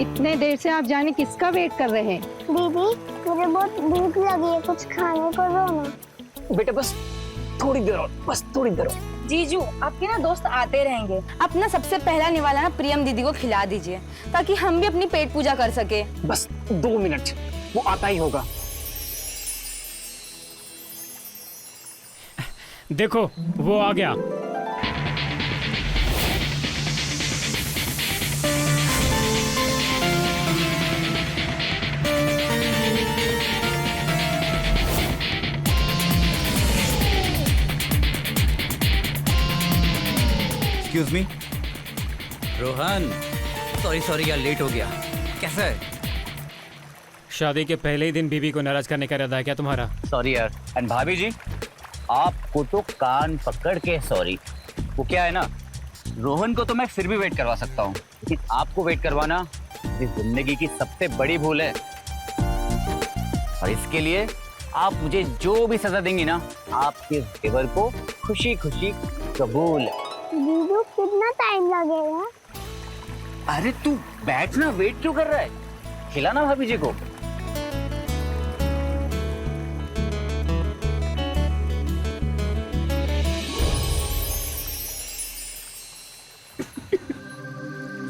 इतने देर से आप जाने किसका वेट कर रहे हैं? दीदी मुझे बहुत भूख लगी है, कुछ खाने को दो ना। बेटा बस थोड़ी देर और, बस थोड़ी देर और। जीजू आपके ना दोस्त आते रहेंगे, अपना सबसे पहला निवाला ना प्रियम दीदी को खिला दीजिए ताकि हम भी अपनी पेट पूजा कर सके। बस 2 मिनट, वो आता ही होगा। देखो वो आ गया। Excuse me. रोहन, सॉरी यार, लेट हो गया। कैसा है? शादी के पहले ही दिन बीवी को नाराज करने का इरादा है क्या तुम्हारा? सॉरी यार। एंड भाभी जी, आपको तो कान पकड़ के सॉरी। वो क्या है ना, रोहन को तो मैं फिर भी वेट करवा सकता हूँ, लेकिन आपको वेट करवाना मेरी जिंदगी की सबसे बड़ी भूल है। और इसके लिए आप मुझे जो भी सजा देंगी ना, आपके जेवर को खुशी खुशी कबूल है। दीदी कितना टाइम लगेगा? अरे तू बैठ ना, वेट क्यों कर रहा है? खिलाना भाभी जी को।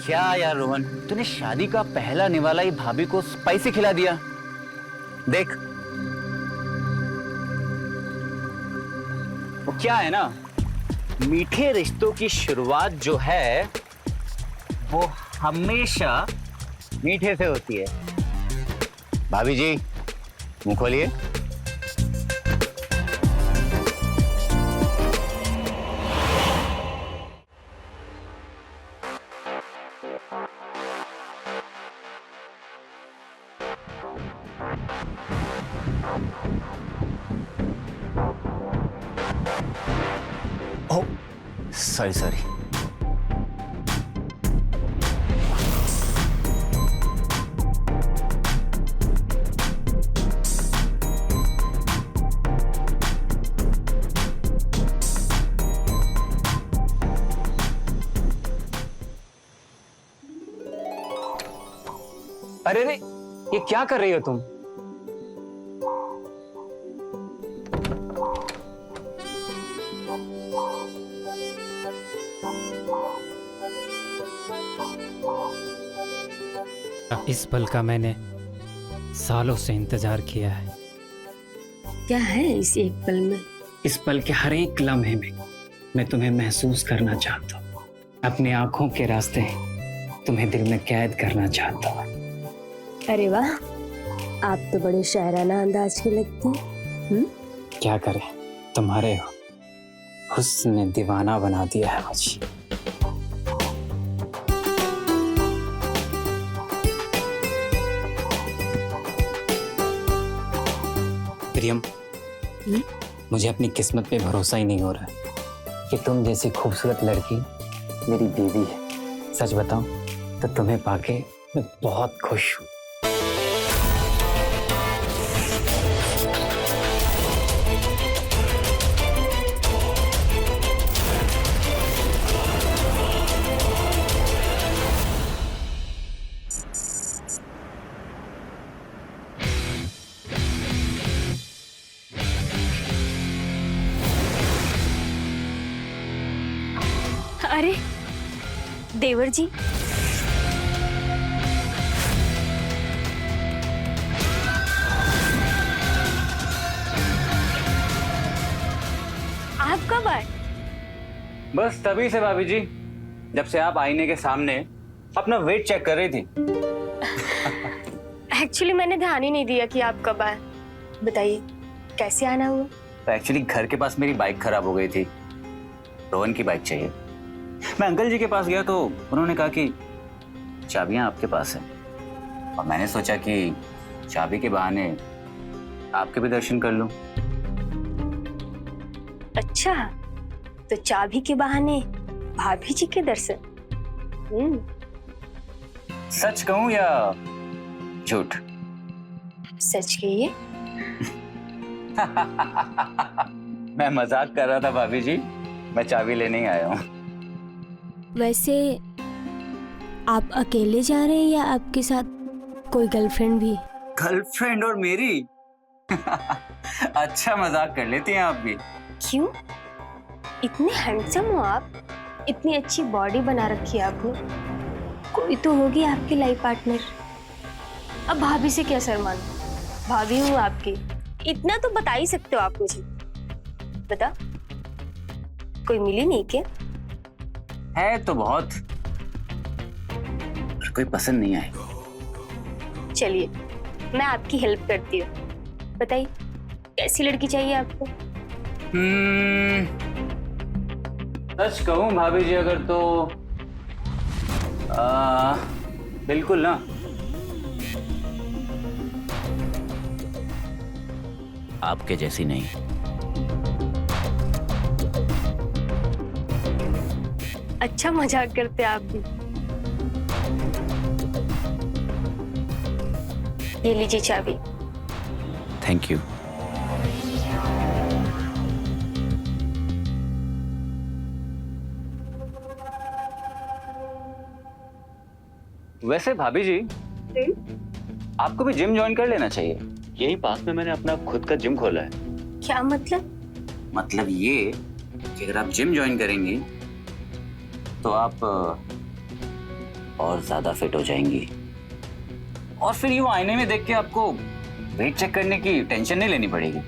क्या यार रोहन, तूने शादी का पहला निवाला ही भाभी को स्पाइसी खिला दिया। देख, वो क्या है ना, मीठे रिश्तों की शुरुआत जो है वो हमेशा मीठे से होती है। भाभी जी मुंह खोलिए। सॉरी। अरे रे, ये क्या कर रही हो तुम? इस पल का मैंने सालों से इंतजार किया है। क्या है इस एक पल में? इस पल के हर एक लम्हे में मैं तुम्हें महसूस करना चाहता हूँ। अपनी आंखों के रास्ते तुम्हें दिल में कैद करना चाहता हूँ। अरे वाह, आप तो बड़े शायराना अंदाज की लगती हैं। क्या करें, तुम्हारे हुस्न ने दीवाना बना दिया है मुझे। प्रियम, मुझे अपनी किस्मत पे भरोसा ही नहीं हो रहा है कि तुम जैसी खूबसूरत लड़की मेरी बीवी है। सच बताऊं तो तुम्हें पाके मैं बहुत खुश हूँ। अरे देवर जी, आप कब आए? बस तभी से भाभी जी, जब से आप आईने के सामने अपना वेट चेक कर रही थी। एक्चुअली मैंने ध्यान ही नहीं दिया कि आप कब आए। बताइए कैसे आना हुआ? तो एक्चुअली घर के पास मेरी बाइक खराब हो गई थी, रोहन की बाइक चाहिए। मैं अंकल जी के पास गया तो उन्होंने कहा कि चाबियां आपके पास है, और मैंने सोचा कि चाबी के बहाने आपके भी दर्शन कर लूं। अच्छा, तो चाबी के बहाने भाभी जी के दर्शन। सच कहूं या झूठ? सच कहिए। मैं मजाक कर रहा था भाभी जी, मैं चाबी लेने ही आया हूँ। वैसे आप अकेले जा रहे हैं या आपके साथ कोई गर्लफ्रेंड भी? गर्लफ्रेंड और मेरी? अच्छा मजाक कर लेती हैं आप भी। क्यों? इतने हैंडसम हो आप, इतनी अच्छी बॉडी बना रखी है आपने, कोई तो होगी आपकी लाइफ पार्टनर। अब भाभी से क्या शर्माना, भाभी हूँ आपकी, इतना तो बता ही सकते हो आप मुझे। बता, कोई मिली नहीं क्या? है तो बहुत, पर कोई पसंद नहीं आए। चलिए मैं आपकी हेल्प करती हूँ, बताइए कैसी लड़की चाहिए आपको? सच कहूं भाभी जी अगर तो बिल्कुल ना, आपके जैसी नहीं। अच्छा मजाक करते हैं आप भी। ये लीजिए चाबी। Thank you. वैसे भाभी जी, आपको भी जिम ज्वाइन कर लेना चाहिए। यहीं पास में मैंने अपना खुद का जिम खोला है। क्या मतलब? मतलब ये कि अगर आप जिम ज्वाइन करेंगी तो आप और ज्यादा फिट हो जाएंगी, और फिर यूं आईने में देख के आपको वेट चेक करने की टेंशन नहीं लेनी पड़ेगी।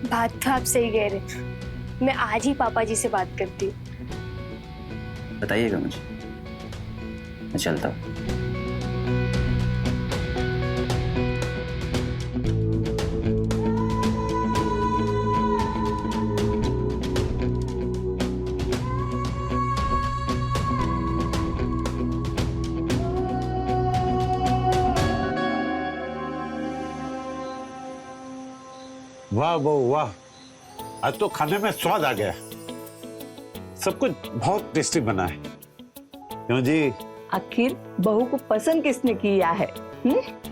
बात तो आप सही कह रहे हैं। मैं आज ही पापा जी से बात करती हूँ। बताइएगा मुझे, मैं चलता हूँ। वाह बहू वाह, आज तो खाने में स्वाद आ गया। सब कुछ बहुत टेस्टी बना है। क्यों जी? आखिर बहू को पसंद किसने किया है?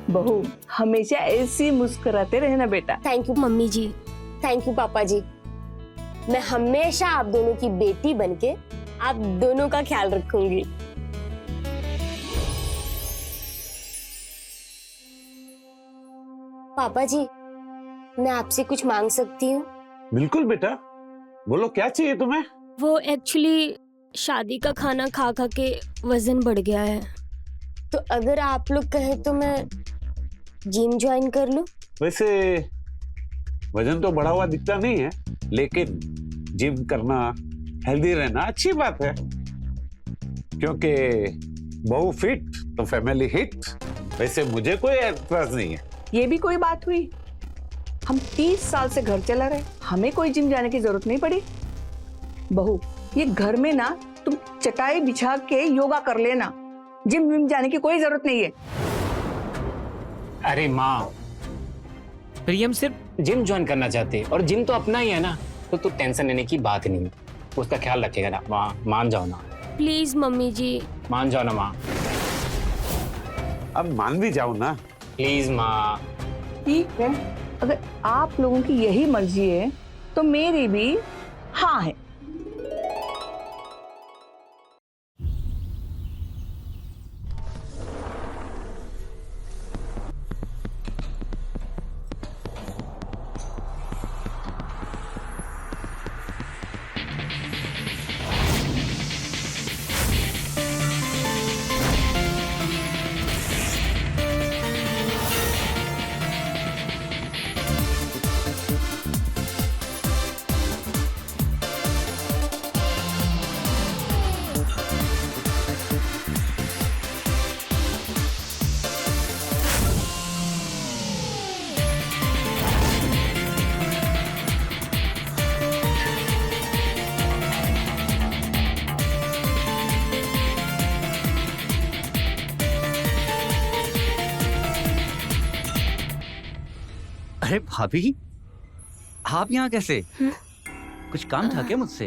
बहू हमेशा ऐसी मुस्कुराते रहना बेटा। Thank you mummy ji, thank you papa ji. मैं हमेशा आप दोनों की बेटी बनके आप दोनों का ख्याल रखूंगी। पापा जी, मैं आपसे कुछ मांग सकती हूँ? बिल्कुल बेटा, बोलो क्या चाहिए तुम्हें? वो एक्चुअली शादी का खाना खा खा के वजन बढ़ गया है, तो अगर आप लोग कहें तो मैं जिम ज्वाइन कर लूं? वैसे वजन तो बढ़ा हुआ दिखता नहीं है, लेकिन जिम करना, हेल्दी रहना अच्छी बात है। क्योंकि बहू फिट तो फैमिली हिट। वैसे मुझे कोई एतराज नहीं है। ये भी कोई बात हुई? हम 30 साल से घर चला रहे, हमें कोई जिम जाने की जरूरत नहीं पड़ी। बहू, ये घर में ना तुम चटाई बिछा के योगा कर लेना, जिम विम जाने की कोई जरूरत नहीं है। अरे माँ, प्रियम सिर्फ जिम ज्वाइन करना चाहते हैं और जिम तो अपना ही है ना, तो तू टेंशन लेने की बात नहीं है। उसका ख्याल रखेगा ना माँ, मान जाओ ना। प्लीज मम्मी जी, मान जाओ ना माँ, अब मान भी जाओ ना। प्लीज माँ। ठीक है, अगर आप लोगों की यही मर्जी है तो मेरी भी हाँ है। अरे भाभी, आप यहाँ कैसे? कुछ काम था क्या मुझसे?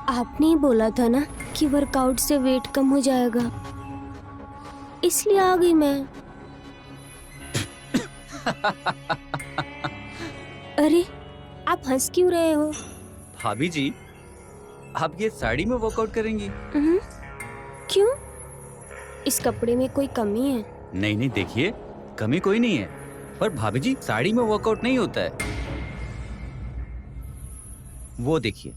आपने ही बोला था ना कि वर्कआउट से वेट कम हो जाएगा, इसलिए आ गई मैं। अरे आप हंस क्यों रहे हो? भाभी जी, आप ये साड़ी में वर्कआउट करेंगी? क्यों? इस कपड़े में कोई कमी है? नहीं नहीं, देखिए कमी कोई नहीं है, पर भाभी जी साड़ी में वर्कआउट नहीं होता है। वो देखिए,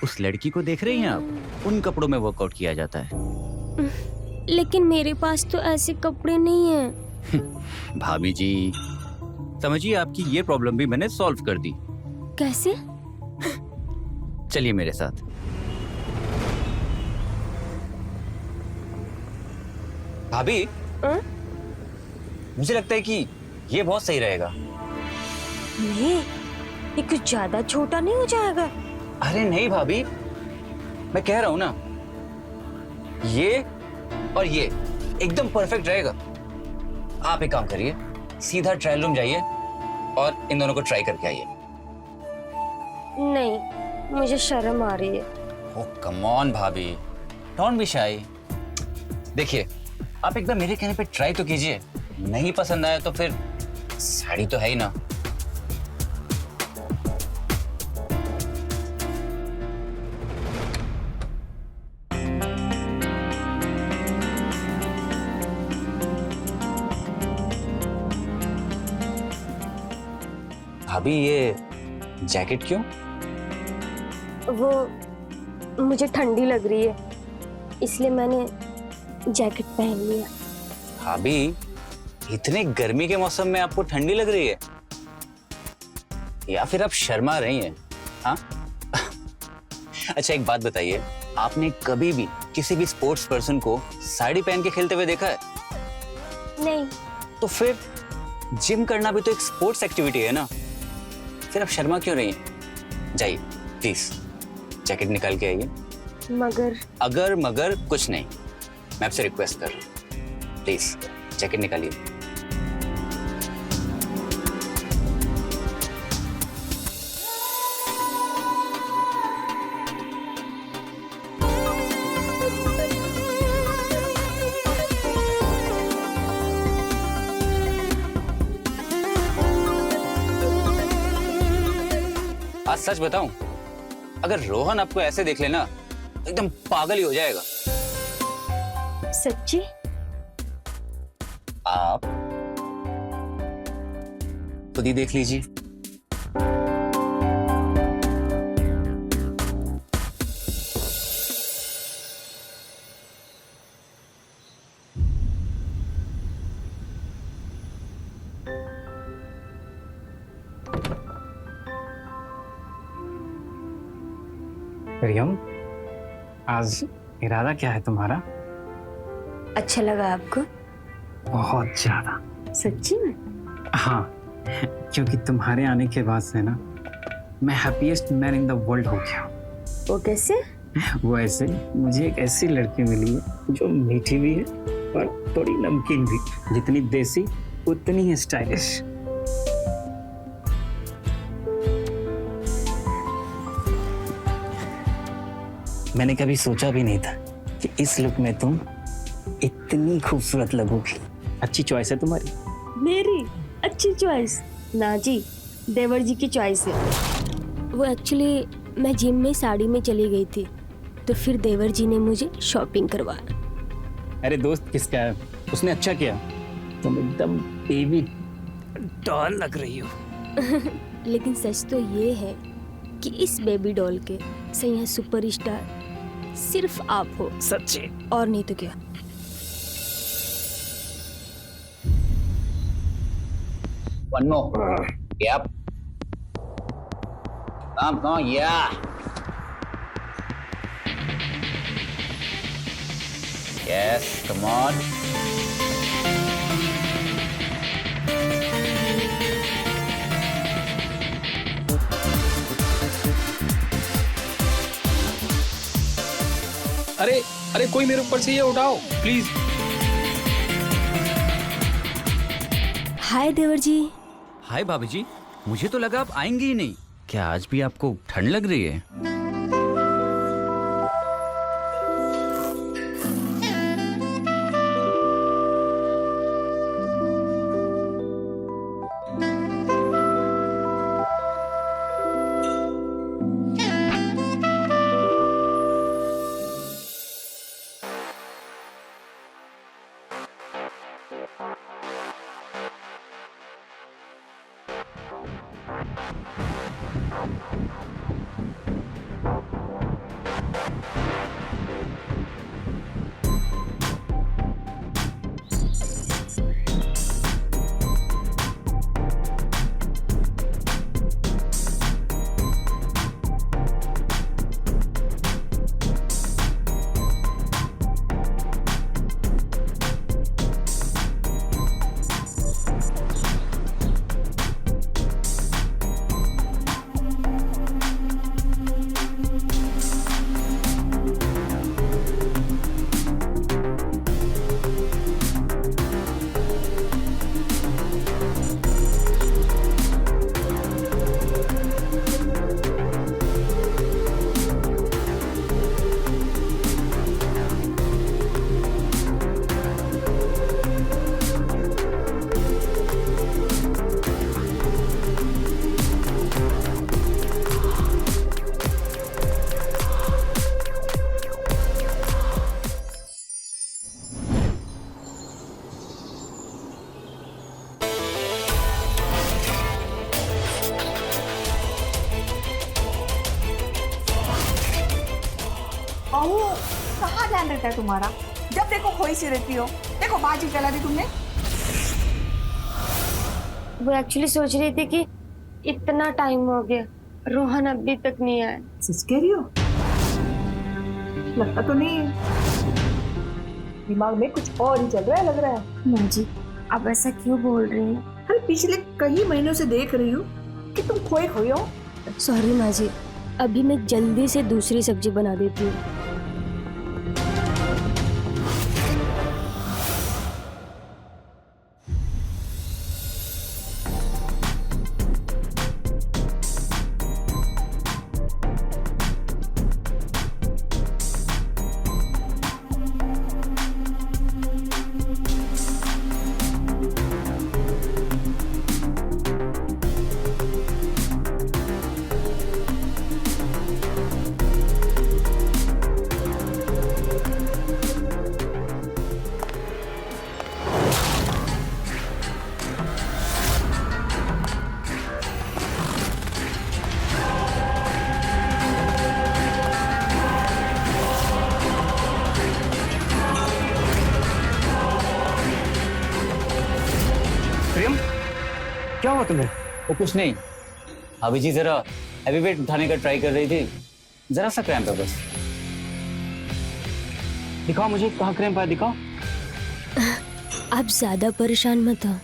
उस लड़की को देख रही हैं आप, उन कपड़ों में वर्कआउट किया जाता है। लेकिन मेरे पास तो ऐसे कपड़े नहीं हैं। भाभी जी समझिए, आपकी ये प्रॉब्लम भी मैंने सॉल्व कर दी। कैसे? चलिए मेरे साथ। भाभी, मुझे लगता है कि ये बहुत सही रहेगा। नहीं, ये कुछ ज्यादा छोटा नहीं हो जाएगा? अरे नहीं भाभी, मैं कह रहा हूं ना, ये और ये एकदम परफेक्ट रहेगा। आप एक काम करिए, सीधा ट्रायल रूम जाइए और इन दोनों को ट्राई करके आइए। नहीं, मुझे शर्म आ रही है। ओह कम ऑन भाभी, डोंट बी शाई। देखिए, आप एकदम मेरे कहने पे ट्राई तो कीजिए, नहीं पसंद आया तो फिर साड़ी तो है ही ना। भाभी ये जैकेट क्यों? वो मुझे ठंडी लग रही है, इसलिए मैंने जैकेट पहन लिया। भाभी इतने गर्मी के मौसम में आपको ठंडी लग रही है, या फिर आप शर्मा रही हैं? हाँ अच्छा एक बात बताइए, आपने कभी भी किसी भी स्पोर्ट्स पर्सन को साड़ी पहन के खेलते हुए देखा है? नहीं। तो फिर जिम करना भी तो एक स्पोर्ट्स एक्टिविटी है ना, फिर आप शर्मा क्यों रही हैं? जाइए प्लीज जैकेट निकाल के आइए। मगर अगर मगर कुछ नहीं, मैं आपसे रिक्वेस्ट कर रहा हूं, प्लीज जैकेट निकालिए। आज सच बताऊं, अगर रोहन आपको ऐसे देख लेना तो एकदम पागल ही हो जाएगा। सच्ची? आप खुद ही देख लीजिए। प्रियम, आज इरादा क्या है तुम्हारा? अच्छा लगा आपको? बहुत ज्यादा। सच्ची में? हाँ, क्योंकि तुम्हारे आने के बाद से ना मैं happiest man in the world हो गया। वो कैसे? वो ऐसे, मुझे एक ऐसी लड़की मिली है जो मीठी भी है और थोड़ी नमकीन भी, जितनी देसी उतनी ही स्टाइलिश। मैंने कभी सोचा भी नहीं था कि इस लुक में तुम इतनी खूबसूरत लगोगी। अच्छी चॉइस है तुम्हारी। मेरी अच्छी चॉइस? ना जी, देवर जी की चॉइस है। वो एक्चुअली मैं जिम में साड़ी में चली गई थी, तो फिर देवर जी ने मुझे शॉपिंग करवाया। अरे दोस्त किसका है, उसने अच्छा किया। तुम एकदम बेबी डॉल लग रही हो। लेकिन सच तो ये है कि इस बेबी डॉल के सही सुपरस्टार सिर्फ आप हो। सच्ची? और नहीं तो क्या। One more. Yep. Come on, yeah. Yes, come on. अरे अरे कोई मेरे ऊपर से ये उठाओ प्लीज। हाय देवर जी। हाय भाभी जी, मुझे तो लगा आप आएंगे ही नहीं। क्या आज भी आपको ठंड लग रही है? बहू, कहाँ ध्यान रहता है तुम्हारा? जब देखो खोई सी रहती हो। देखो बाजी चला दी तुमने। वो एक्चुअली सोच रही थी कि इतना टाइम हो गया, रोहन अभी तक नहीं आया। सच कह रही हो? लगता तो नहीं है, दिमाग में कुछ और ही चल रहा है लग रहा है। माँ जी, आप ऐसा क्यों बोल रही हैं? अरे पिछले कई महीनों से देख रही हूँ कि तुम खोए खोए हो। सॉरी माँ जी, अभी मैं जल्दी से दूसरी सब्जी बना देती हूँ। प्रियम, क्या हुआ तुम्हें? वो कुछ नहीं, अभी जी जरा हैवी वेट उठाने का ट्राई कर रही थी, जरा सा क्रैम्प है बस। दिखाओ मुझे कहाँ क्रैम्प है, दिखाओ। आप ज्यादा परेशान मत हो,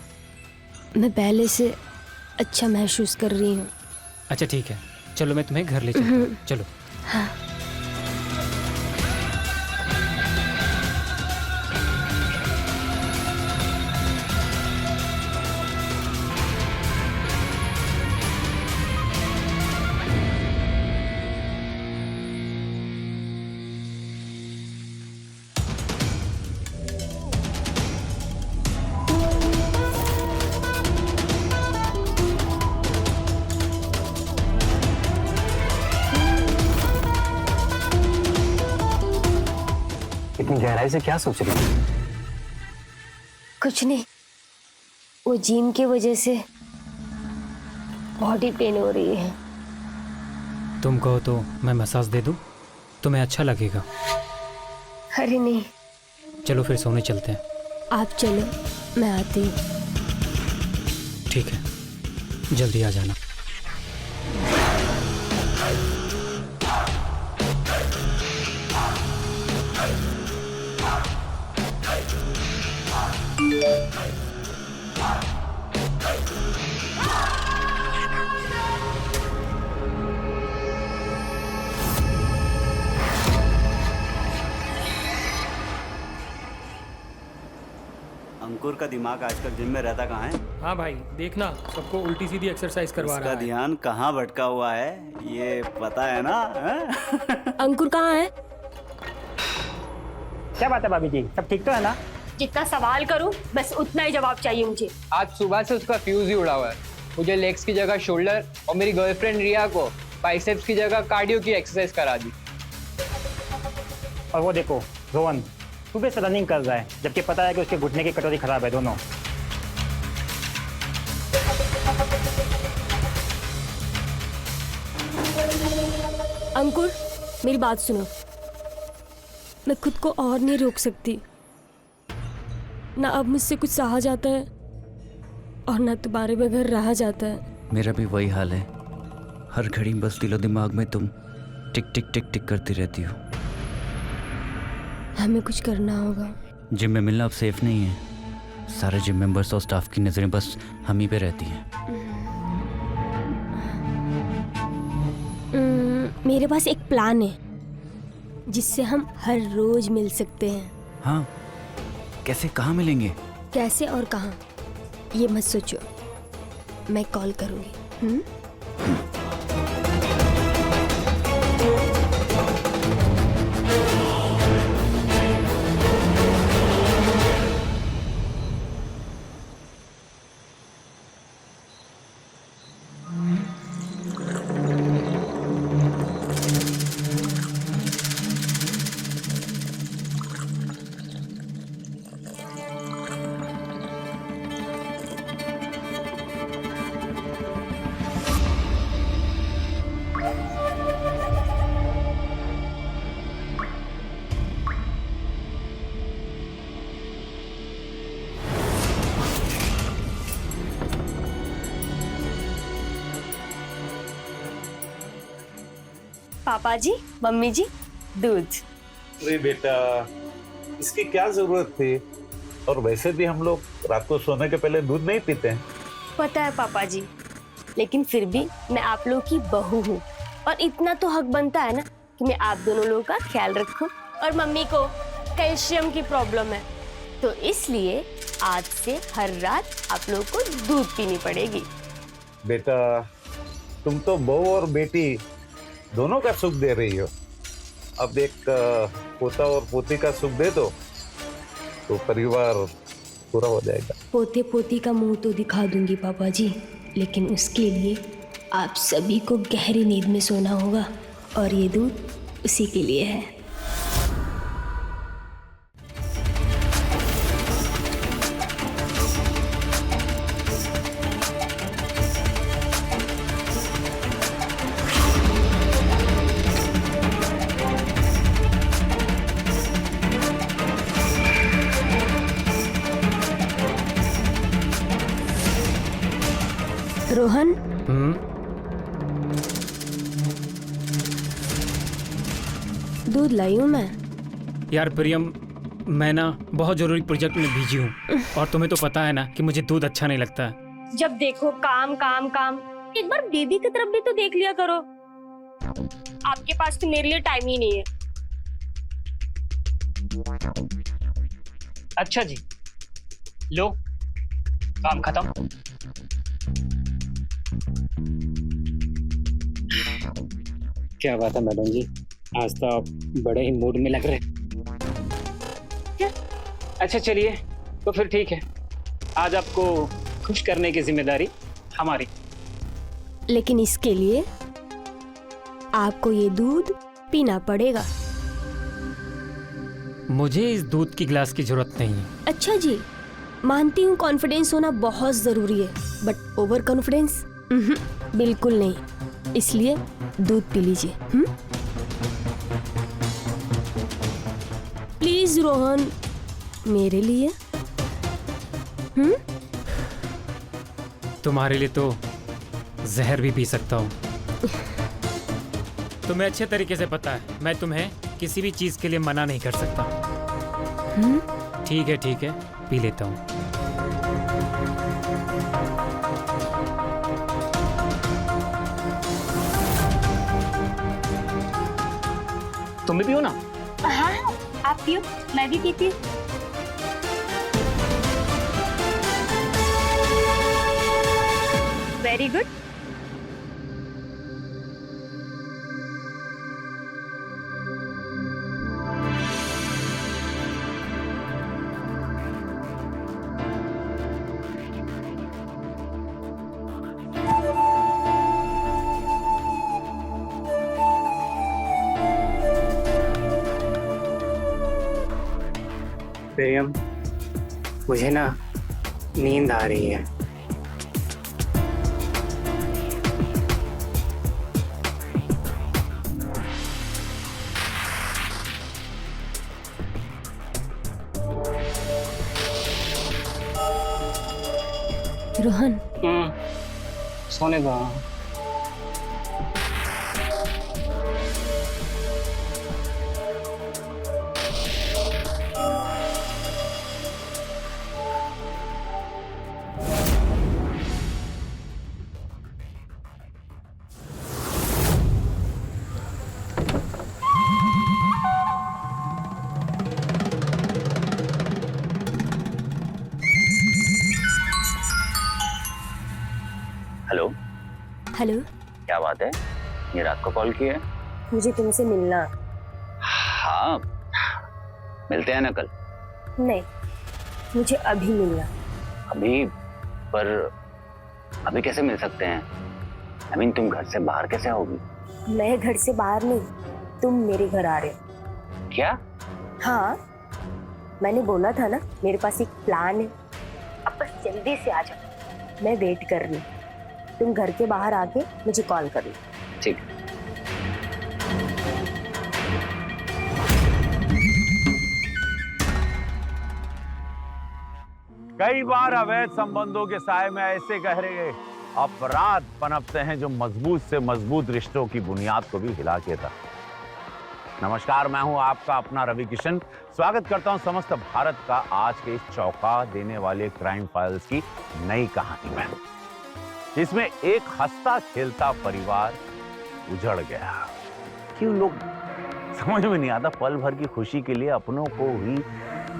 मैं पहले से अच्छा महसूस कर रही हूँ। अच्छा ठीक है, चलो मैं तुम्हें घर ले चलता हूँ। चलो। हाँ। इतनी गहराई से क्या सोच रही है? कुछ नहीं, वो जिम की वजह से बॉडी पेन हो रही है। तुम कहो तो मैं मसाज दे दूं, तुम्हें अच्छा लगेगा। अरे नहीं, चलो फिर सोने चलते हैं। आप चलो, मैं आती हूँ। ठीक है, जल्दी आ जाना। अंकुर का दिमाग आजकल जिम में रहता कहाँ है? हाँ भाई, देखना सबको उल्टी सीधी एक्सरसाइज करवा रहा है। उसका ध्यान कहाँ भटका हुआ है, ये पता है ना? अंकुर कहाँ है? क्या बात है भाभी जी, सब ठीक तो है ना? जितना सवाल करूं बस उतना ही जवाब चाहिए मुझे। आज सुबह से उसका फ्यूज ही उड़ा हुआ है। मुझे लेग्स की जगह शोल्डर और मेरी गर्लफ्रेंड रिया को बाइसेप्स की जगह कार्डियो की एक्सरसाइज करा दी। और वो देखो रोहन सुबह से रनिंग कर रहा है, जबकि पता है कि उसके घुटने की कटोरी खराब है दोनों। अंकुर, मेरी बात सुनो। मैं खुद को और नहीं रोक सकती। ना अब मुझसे कुछ सहा जाता है और ना तुम्हारे बगैर रहा जाता है। मेरा भी वही हाल है। हर घड़ी बस दिलो दिमाग में तुम टिक टिक टिक टिक करती रहती हो। हमें कुछ करना होगा। जिम में मिलना अब सेफ नहीं है। सारे जिम मेंबर्स और स्टाफ की नज़रें बस हम ही पे रहती हैं। मेरे पास एक प्लान है जिससे हम हर रोज मिल सकते हैं। हाँ, कैसे, कहाँ मिलेंगे? कैसे और कहाँ ये मत सोचो, मैं कॉल करूँगी। पापा जी, मम्मी जी, दूध। अरे बेटा, इसकी क्या जरूरत थी? और वैसे भी हम लोग रात को सोने के पहले दूध नहीं पीते हैं। पता है पापा जी, लेकिन फिर भी मैं आप लोग की बहू हूँ और इतना तो हक बनता है ना कि मैं आप दोनों लोगों का ख्याल रखूं। और मम्मी को कैल्शियम की प्रॉब्लम है, तो इसलिए आज से हर रात आप लोगों को दूध पीनी पड़ेगी। बेटा, तुम तो बहू और बेटी दोनों का सुख दे रही हो। अब एक पोता और पोती का सुख दे दो तो परिवार पूरा हो जाएगा। पोते पोती का मुंह तो दिखा दूंगी पापा जी, लेकिन उसके लिए आप सभी को गहरी नींद में सोना होगा और ये दूध उसी के लिए है। रोहन, दूध लाई हूँ मैं। यार प्रियम, मैं ना बहुत जरूरी प्रोजेक्ट में बिजी हूँ और तुम्हें तो पता है ना कि मुझे दूध अच्छा नहीं लगता। जब देखो काम काम काम, एक बार बेबी की तरफ भी तो देख लिया करो। आपके पास तो मेरे लिए टाइम ही नहीं है। अच्छा जी, लो काम खत्म। क्या बात है मैडम जी, आज तो आप बड़े ही मूड में लग रहे। क्या? अच्छा चलिए, तो फिर ठीक है, आज आपको खुश करने की जिम्मेदारी हमारी। लेकिन इसके लिए आपको ये दूध पीना पड़ेगा। मुझे इस दूध की गिलास की जरूरत नहीं है। अच्छा जी, मानती हूँ कॉन्फिडेंस होना बहुत जरूरी है, बट ओवर कॉन्फिडेंस बिल्कुल नहीं। इसलिए दूध पी लीजिए। प्लीज रोहन, मेरे लिए। तुम्हारे लिए तो जहर भी पी सकता हूँ। तुम्हें अच्छे तरीके से पता है मैं तुम्हें किसी भी चीज के लिए मना नहीं कर सकता। ठीक है, पी लेता हूँ। तुम भी पियो ना। हाँ, आप पियो, मैं भी पीती हूँ। Very good. प्रियम, मुझे ना नींद आ रही है। रोहन सोने दो। हेलो, हेलो, क्या बात है? ये रात को कॉल किया है? मुझे तुमसे मिलना। हाँ, मिलते हैं ना कल। नहीं, मुझे अभी मिलना। अभी? पर अभी कैसे मिल सकते हैं? I mean, तुम घर से बाहर कैसे आओगी? मैं घर से बाहर नहीं, तुम मेरे घर आ रहे हो। क्या? हाँ, मैंने बोला था ना, मेरे पास एक प्लान है। अब बस जल्दी से आ जाओ, मैं वेट कर रही हूँ। तुम घर के बाहर आके मुझे कॉल कर लो। ठीक। कई बार अवैध संबंधों के साए में ऐसे गहरे अपराध पनपते हैं जो मजबूत से मजबूत रिश्तों की बुनियाद को भी हिला के था। नमस्कार, मैं हूं आपका अपना रवि किशन। स्वागत करता हूं समस्त भारत का आज के इस चौंका देने वाले क्राइम फाइल्स की नई कहानी में। इसमें एक हंसता खेलता परिवार उजड़ गया। क्यों लोग समझ में नहीं आता, पल भर की खुशी के लिए अपनों को ही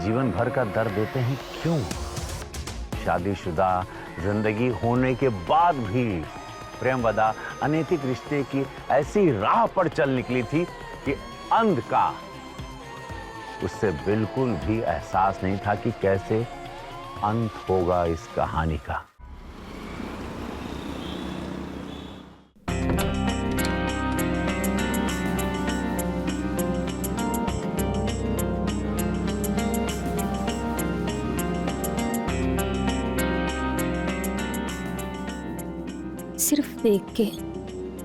जीवन भर का दर्द देते हैं क्यों? शादीशुदा जिंदगी होने के बाद भी प्रेमवदा अनैतिक रिश्ते की ऐसी राह पर चल निकली थी कि अंत का उससे बिल्कुल भी एहसास नहीं था कि कैसे अंत होगा इस कहानी का। सिर्फ देख के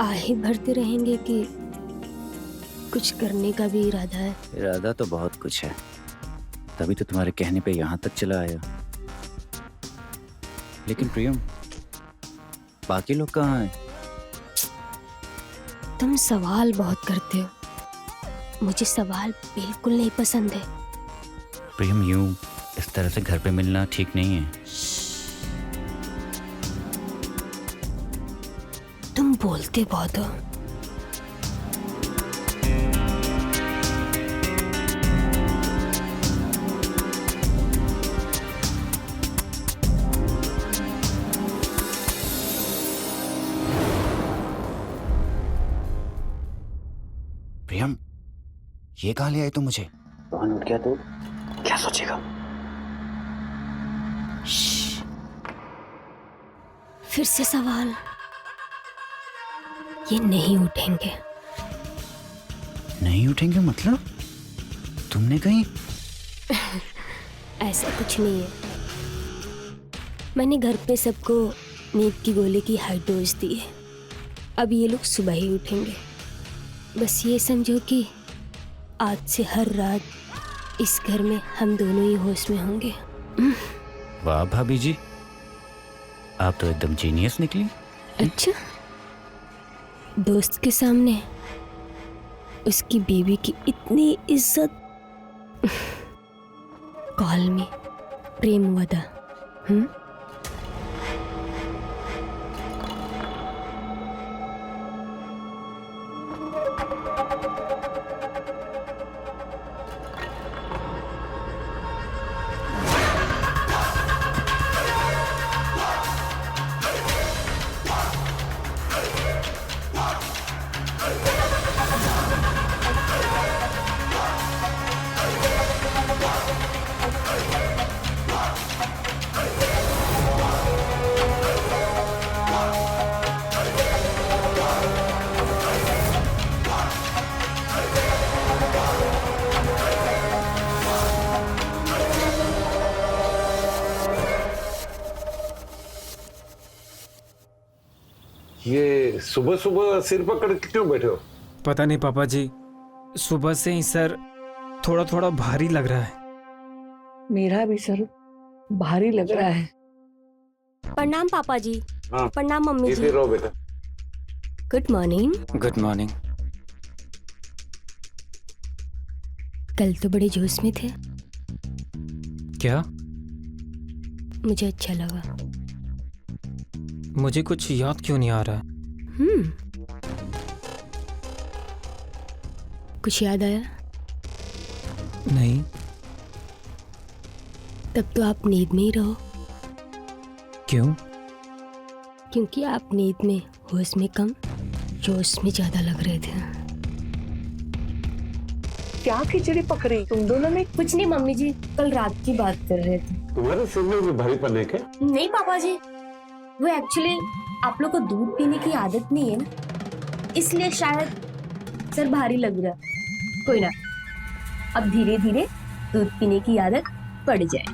आहे भरते रहेंगे कि कुछ करने का भी इरादा है? इरादा तो बहुत कुछ है, तभी तो तुम्हारे कहने पे यहाँ तक चला आया। लेकिन प्रियम, बाकी लोग कहाँ हैं? तुम सवाल बहुत करते हो, मुझे सवाल बिल्कुल नहीं पसंद है। प्रियम, यूं इस तरह से घर पे मिलना ठीक नहीं है। तुम बोलते बहुत हो। प्रियम, ये कहाँ ले आई तुम मुझे? रोहन उठ गया तो क्या सोचेगा? फिर से सवाल। ये नहीं उठेंगे। नहीं उठेंगे मतलब? तुमने कहीं? ऐसा कुछ नहीं है। मैंने घर पे सबको नींद की गोली की हाई डोज दी है। अब ये लोग सुबह ही उठेंगे। बस ये समझो कि आज से हर रात इस घर में हम दोनों ही होश में होंगे। वाह भाभी जी, आप तो एकदम जीनियस निकली। अच्छा, दोस्त के सामने उसकी बीवी की इतनी इज्जत। Call me Premvada. ये सुबह सुबह सिर पकड़ के क्यों बैठे हो? पता नहीं पापा जी, सुबह से ही सर थोड़ा थोड़ा भारी लग रहा है। मेरा भी सर भारी लग रहा है। प्रणाम पापा जी। हाँ। प्रणाम मम्मी इधर जी। रहो बेटा। Good morning. Good morning. कल तो बड़े जोश में थे। क्या? मुझे अच्छा लगा। मुझे कुछ याद क्यों नहीं आ रहा? कुछ याद आया? नहीं। तब तो आप नींद में ही रहो। क्यों? क्योंकि आप नींद में होश में कम, जोश में ज्यादा लग रहे थे। क्या खिचड़ी पक रही तुम दोनों में? कुछ नहीं मम्मी जी, कल रात की बात कर रहे थे। तुम्हारे सिर में भी भारीपन है क्या? नहीं पापा जी, वो एक्चुअली आप लोग को दूध पीने की आदत नहीं है ना, इसलिए शायद सर भारी लग रहा। कोई ना, अब धीरे धीरे दूध पीने की आदत पड़ जाए।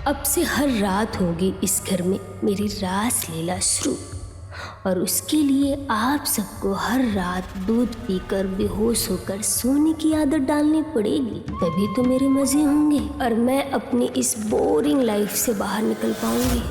अब से हर रात होगी इस घर में मेरी रास लीला शुरू, और उसके लिए आप सबको हर रात दूध पीकर बेहोश होकर सोने की आदत डालनी पड़ेगी। तभी तो मेरे मजे होंगे और मैं अपनी इस बोरिंग लाइफ से बाहर निकल पाऊंगी।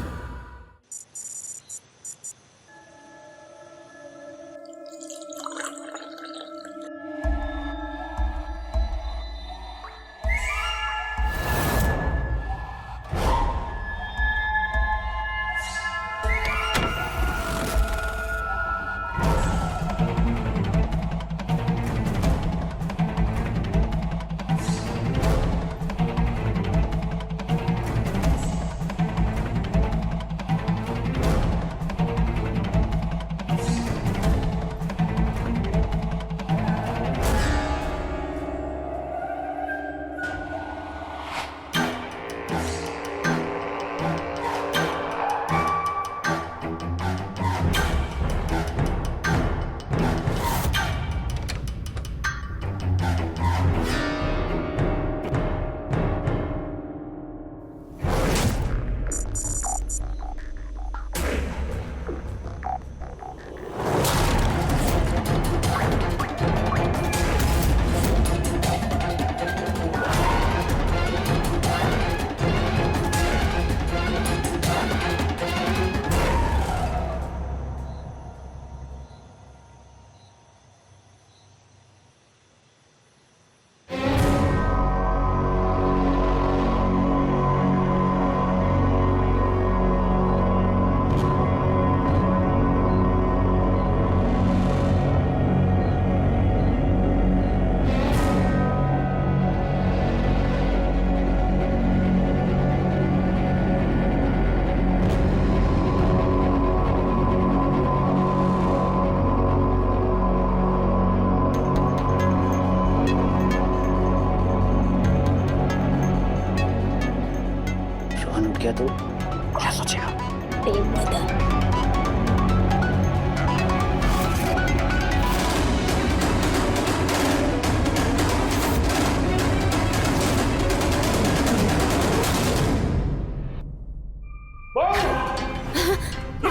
क्या तो क्या सोचेगा?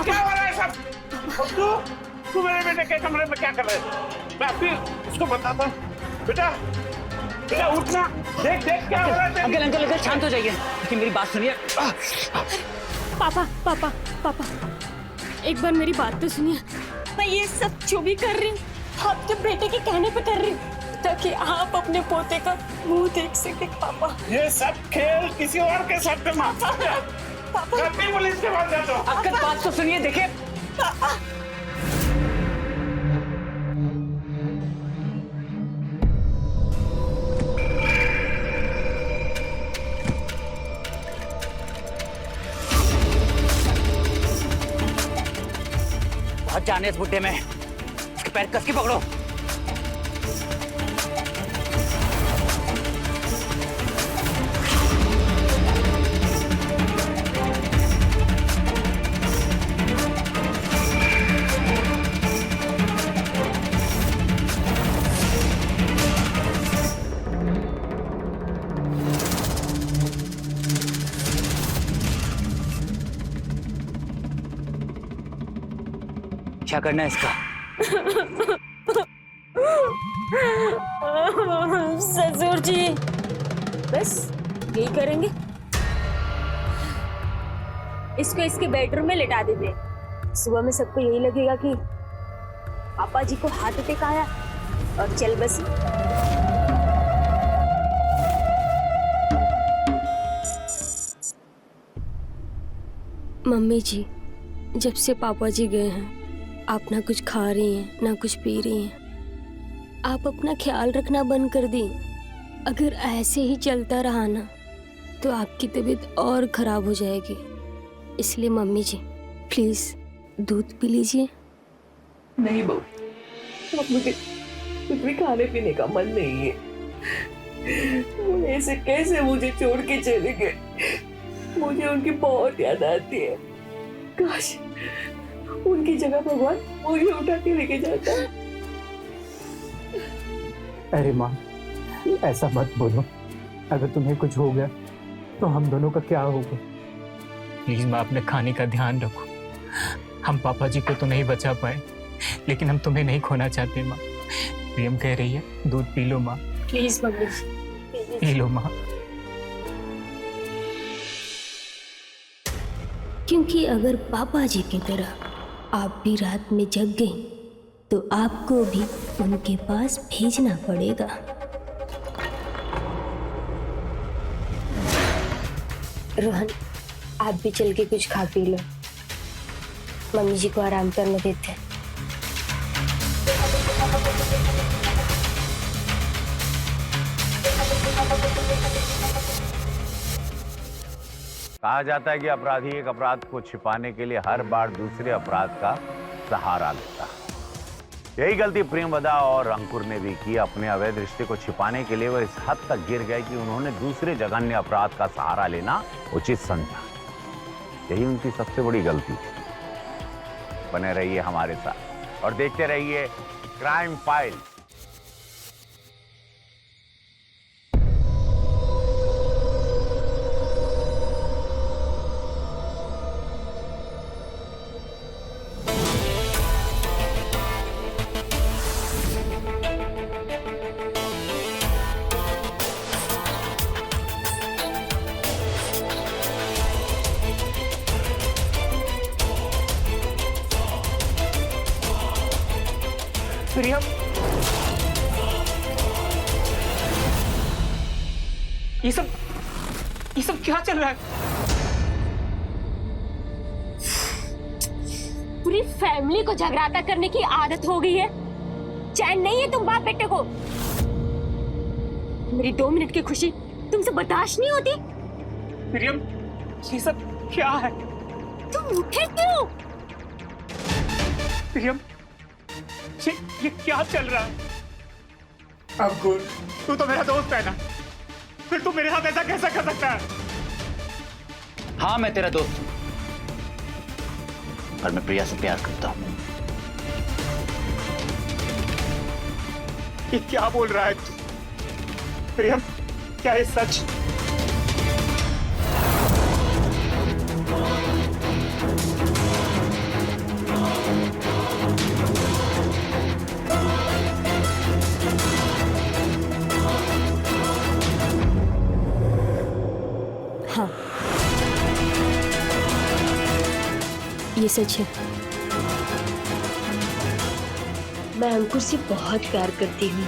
क्या हो रहा है सब? तू मेरे बेटे के कमरे में क्या कर रहे है? मैं अभी उसको बताता हूँ। बेटा बेटा उठना, देख देख क्या हो रहा है? अंकल अंकल अंकल शांत हो जाइए, लेकिन मेरी बात सुनिए। पापा पापा पापा, एक बार मेरी बात तो सुनिए। मैं ये सब जो भी कर रही हूँ आपके बेटे के कहने पे कर रही हूँ, ताकि आप अपने पोते का मुंह देख सके। पापा ये सब खेल किसी और के साथ में मत कर। मैं पुलिस के पास जाता हूँ। अंकल बात तो सुनिए, देखिए। बहुत जाने इस बुड्ढे में, इसके पैर कस के पकड़ो। क्या करना है इसका? ससुर जी बस यही करेंगे। इसको इसके बेडरूम में लेटा देते। सुबह में सबको यही लगेगा कि पापा जी को हार्ट अटैक आया और चल बस। मम्मी जी, जब से पापा जी गए हैं आप ना कुछ खा रही हैं ना कुछ पी रही हैं। आप अपना ख्याल रखना बंद कर दी। अगर ऐसे ही चलता रहा ना तो आपकी तबीयत और खराब हो जाएगी। इसलिए मम्मी जी प्लीज दूध पी लीजिए। नहीं बहू, अब मुझे कुछ भी खाने पीने का मन नहीं है। वो ऐसे कैसे मुझे छोड़ के चले गए। मुझे उनकी बहुत याद आती है। काश उनकी जगह भगवान मुझे उठा के लेके जाता। अरे माँ, ऐसा मत बोलो। अगर तुम्हें कुछ हो गया तो हम दोनों का क्या होगा? प्लीज माँ, अपने खाने का ध्यान रखो। हम पापा जी को तो नहीं बचा पाए, लेकिन हम तुम्हें नहीं खोना चाहते माँ। प्रियम कह रही है दूध पी लो माँ। प्लीज मम्मी पी लो माँ। क्योंकि अगर पापा जी की तरह आप भी रात में जग गई तो आपको भी उनके पास भेजना पड़ेगा। रोहन, आप भी चल के कुछ खा पी लो। मम्मी जी को आराम करने देते हैं। कहा जाता है कि अपराधी एक अपराध को छिपाने के लिए हर बार दूसरे अपराध का सहारा लेता है। यही गलती प्रेमवदा और अंकुर ने भी की। अपने अवैध रिश्ते को छिपाने के लिए वो इस हद तक गिर गए कि उन्होंने दूसरे जघन्य अपराध का सहारा लेना उचित समझा। यही उनकी सबसे बड़ी गलती थी। बने रहिए हमारे साथ और देखते रहिए क्राइम फाइल। प्रियम, ये सब क्या चल रहा है? पूरी फैमिली को जगराता करने की आदत हो गई है। चैन नहीं है तुम बाप बेटे को। मेरी 2 मिनट की खुशी तुमसे बर्दाश्त नहीं होती। प्रियम, ये सब क्या है? तुम उठे क्यों? प्रियम, ये क्या चल रहा है? अंकुर, तू तो मेरा दोस्त है ना, फिर तू मेरे साथ ऐसा कैसा कर सकता है? हाँ, मैं तेरा दोस्त हूं, पर मैं प्रिया से प्यार करता हूं। ये क्या बोल रहा है तू? प्रियम, क्या ये सच? हाँ, ये सच है। मैं अंकुर से बहुत प्यार करती हूँ।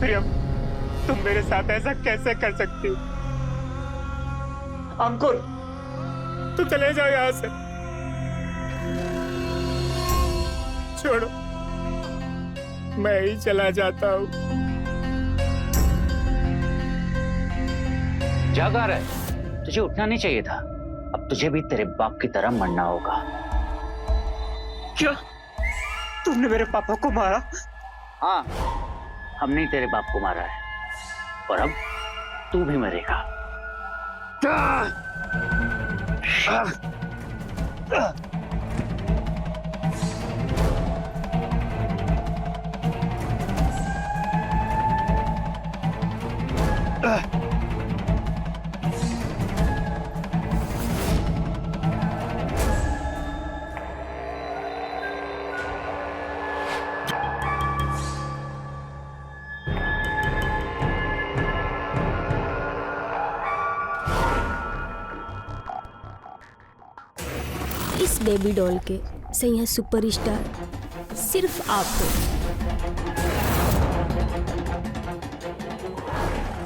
प्रियम, तुम मेरे साथ ऐसा कैसे कर सकती हो? अंकुर, तुम चले जाओ यहां से। छोड़ो, मैं ही चला जाता हूं। जागा रहा है, तुझे उठना नहीं चाहिए था। अब तुझे भी तेरे बाप की तरह मरना होगा। क्या? तुमने मेरे पापा को मारा? हाँ, हमने तेरे बाप को मारा है और अब तू भी मरेगा। इस बेबी डॉल के सैया सुपरस्टार सिर्फ आप हो।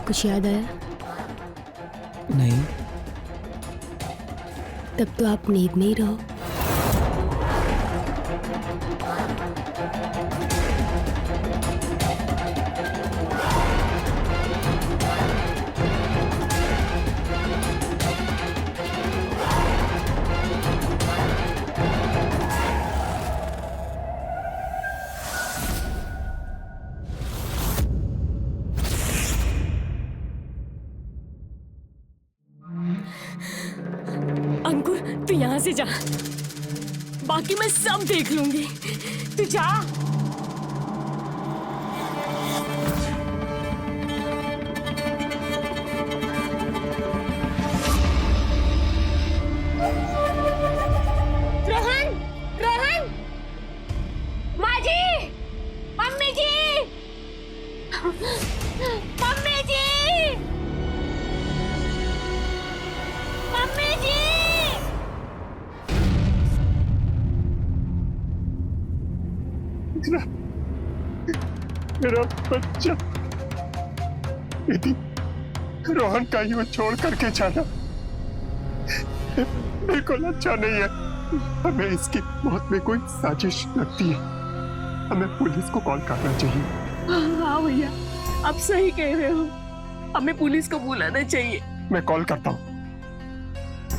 कुछ याद आया? नहीं। तब तो आप नींद में ही रहो। अंकुर, तू यहाँ से जा, बाकी मैं सब देख लूंगी। तू जा। रोहन, रोहन, माँ जी, मम्मी जी, मम्मी जी, मम्मी जी। मेरा बच्चा, यदि रोहन का यूं छोड़ करके जाना बिल्कुल अच्छा नहीं है। हमें इसकी मौत में कोई साजिश लगती है। हमें पुलिस को कॉल करना चाहिए। हाँ भैया, आप सही कह रहे हो, हमें पुलिस को बुलाना चाहिए। मैं कॉल करता हूँ।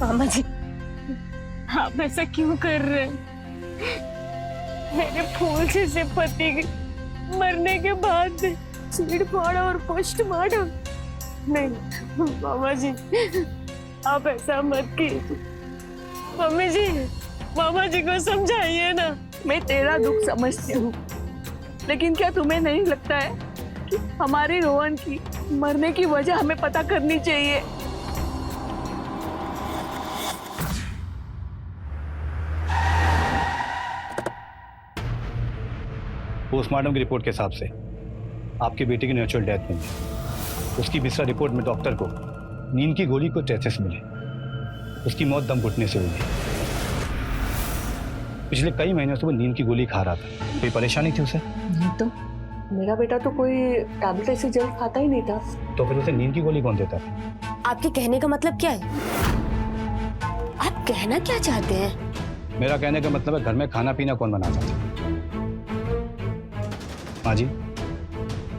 मामा जी, आप ऐसा क्यों कर रहे हैं? मेरे फूल से पति के मरने के बाद चीड़-फाड़ और पोस्टमार्टम नहीं। मामा जी, आप ऐसा मत कीजिए। मम्मी जी, मामा जी को समझाइए ना। मैं तेरा दुख समझती हूँ, लेकिन क्या तुम्हें नहीं लगता है कि हमारे रोहन की मरने की वजह हमें पता करनी चाहिए? पोस्टमार्टम की रिपोर्ट के हिसाब से आपकी बेटी की नेचुरल डेथ हुई है। उसकी बिस्रा रिपोर्ट में डॉक्टर को नींद की गोली को ट्रेसेस मिले। उसकी मौत दम घुटने से हुई है। पिछले कई महीनों से वो नींद की गोली खा रहा था। कोई परेशानी थी उसे? नहीं तो, मेरा बेटा तो कोई टैबलेट ऐसे जल्द खाता ही नहीं था। तो फिर उसे नींद की गोली कौन देता था? आपके कहने का मतलब क्या है? आप कहना क्या चाहते हैं? मेरा कहने का मतलब है, घर में खाना पीना कौन बनाता था? हाँ जी,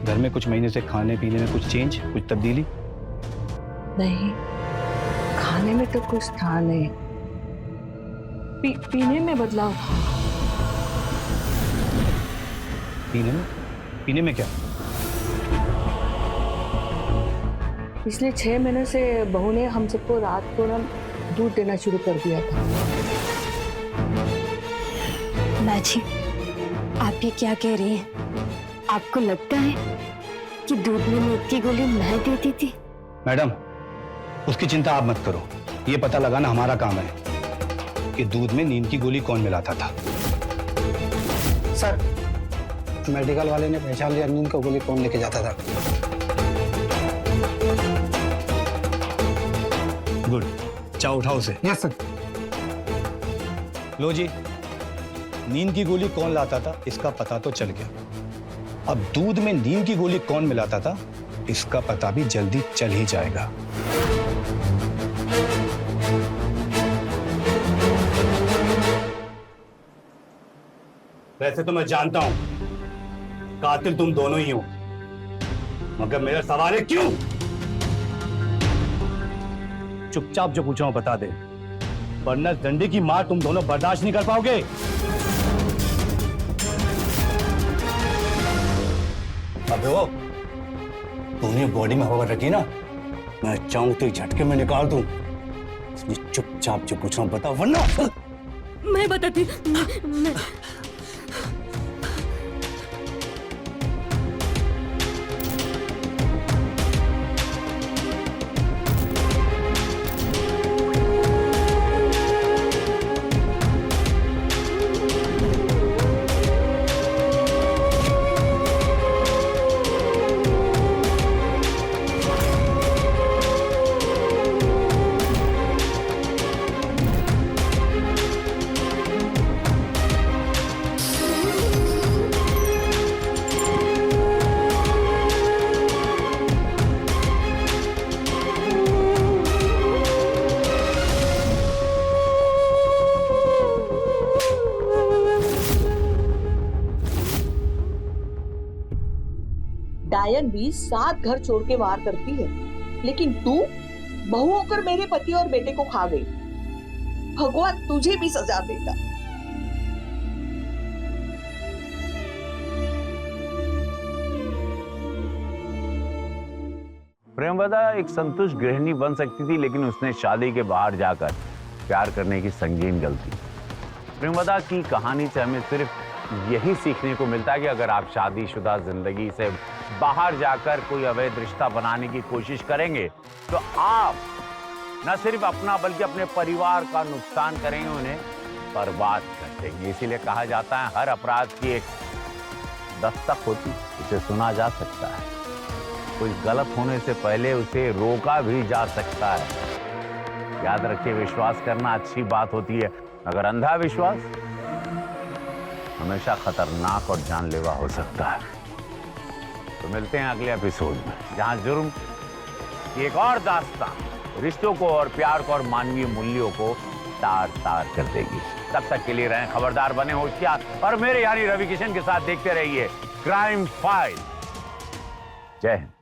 घर में कुछ महीने से खाने पीने में कुछ चेंज, कुछ तब्दीली? नहीं, खाने में तो कुछ था नहीं। पीने में बदलाव। पीने में क्या? पिछले 6 महीने से बहू ने हम सबको रात को ना दूध देना शुरू कर दिया था। माँ जी, आप ये क्या कह रही हैं? आपको लगता है कि दूध में नींद की गोली मैं देती थी? मैडम, उसकी चिंता आप मत करो। ये पता लगाना हमारा काम है कि दूध में नींद की गोली कौन मिलाता था। सर, मेडिकल वाले ने पहचान लिया नींद की गोली कौन लेके जाता था। गुड, चाओ उठाओ उसे। Yes sir. लो जी, नींद की गोली कौन लाता था इसका पता तो चल गया। अब दूध में नींद की गोली कौन मिलाता था इसका पता भी जल्दी चल ही जाएगा। वैसे तो मैं जानता हूं कातिल तुम दोनों ही हो, मगर मेरा सवाल है क्यों? चुपचाप जो पूछा हूं बता दे, वरना डंडे की मार तुम दोनों बर्दाश्त नहीं कर पाओगे। अबे वो तूने बॉडी में हवा रखी ना, मैं चाहूं तो झटके में निकाल दूं। चुपचाप जो पूछ रहा हूं बता, वरना मैं बताती। मैं आयन भी 7 घर छोड़ के वार करती है, लेकिन तू बहू होकर मेरे पति और बेटे को खा गई। भगवान तुझे भी सजा देगा। प्रेमवदा एक संतुष्ट गृहिणी बन सकती थी, लेकिन उसने शादी के बाहर जाकर प्यार करने की संगीन गलती। प्रेमवदा की कहानी से हमें सिर्फ यही सीखने को मिलता है कि अगर आप शादीशुदा जिंदगी से बाहर जाकर कोई अवैध रिश्ता बनाने की कोशिश करेंगे तो आप न सिर्फ अपना बल्कि अपने परिवार का नुकसान करेंगे, उन्हें बर्बाद कर देंगे। इसीलिए कहा जाता है हर अपराध की एक दस्तक होती, उसे सुना जा सकता है। कुछ गलत होने से पहले उसे रोका भी जा सकता है। याद रखिए, विश्वास करना अच्छी बात होती है, मगर अंधा विश्वास हमेशा खतरनाक और जानलेवा हो सकता है। तो मिलते हैं अगले एपिसोड में, जहां जुर्म की एक और दास्तान रिश्तों को और प्यार को और मानवीय मूल्यों को तार तार कर देगी। तब तक के लिए रहें खबरदार, बने होशियार और मेरे यानी रवि किशन के साथ देखते रहिए क्राइम फाइल। जय हिंद।